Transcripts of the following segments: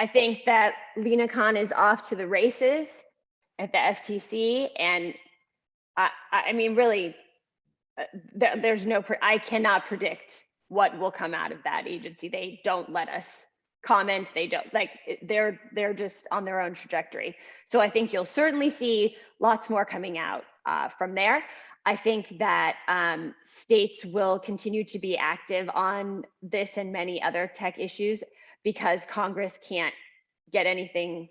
I think that Lena Khan is off to the races at the FTC, and I mean, really, there's no, I cannot predict what will come out of that agency. They don't let us comment. They don't, like, they're just on their own trajectory. So I think you'll certainly see lots more coming out from there. I think that states will continue to be active on this and many other tech issues because Congress can't get anything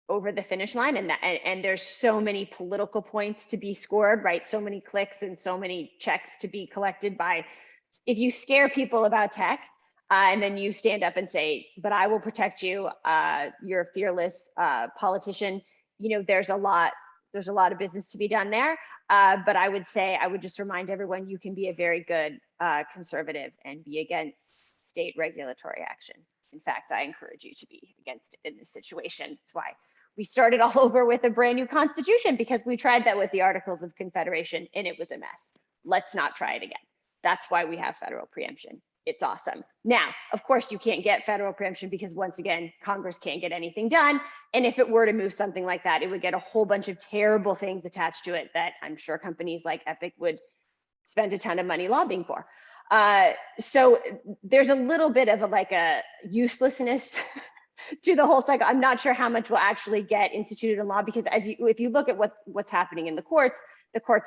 over the finish line, and there's so many political points to be scored, right? So many clicks and so many checks to be collected by, if you scare people about tech and then you stand up and say, but I will protect you, you're a fearless politician, you know, there's a lot of business to be done there. But I would say, I would just remind everyone, you can be a very good conservative and be against state regulatory action. In fact, I encourage you to be against it in this situation. That's why we started all over with a brand new constitution, because we tried that with the Articles of Confederation and it was a mess. Let's not try it again. That's why we have federal preemption. It's awesome. Now, of course, you can't get federal preemption because, once again, Congress can't get anything done. And if it were to move something like that, it would get a whole bunch of terrible things attached to it that I'm sure companies like Epic would spend a ton of money lobbying for. So there's a little bit of a uselessness to the whole cycle. I'm not sure how much will actually get instituted in law, because if you look at what's happening in the courts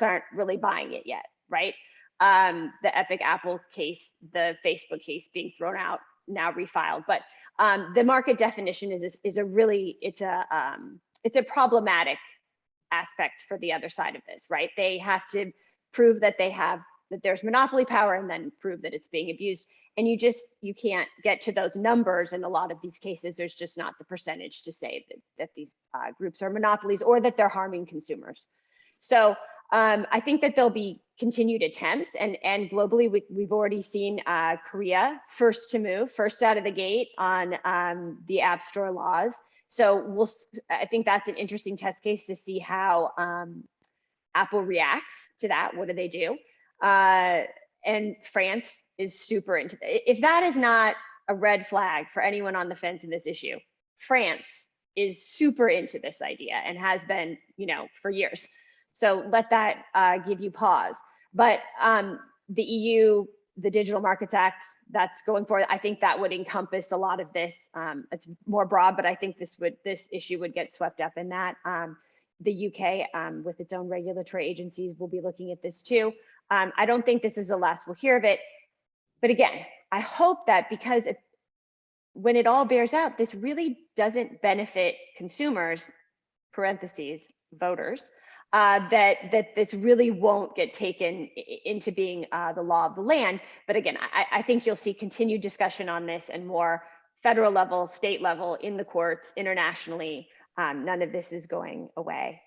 aren't really buying it yet, right? The Epic Apple case, the Facebook case being thrown out, now refiled. But the market definition is a problematic aspect for the other side of this, right? They have to prove that there's monopoly power and then prove that it's being abused. And you can't get to those numbers in a lot of these cases. There's just not the percentage to say that these groups are monopolies or that they're harming consumers. So I think that there'll be continued attempts, and globally we've already seen Korea first to move, first out of the gate on the App Store laws. So I think that's an interesting test case to see how Apple reacts to that. What do they do? And France is super into it. If that is not a red flag for anyone on the fence in this issue, France is super into this idea and has been, for years. So let that give you pause. But the EU, the Digital Markets Act, that's going forward. I think that would encompass a lot of this. It's more broad, but I think this issue would get swept up in that. The UK, with its own regulatory agencies, will be looking at this too. I don't think this is the last we'll hear of it. But again, I hope that, because when it all bears out, this really doesn't benefit consumers, parentheses, voters, that this really won't get taken into being the law of the land. But again, I think you'll see continued discussion on this, and more federal level, state level, in the courts, internationally. None of this is going away.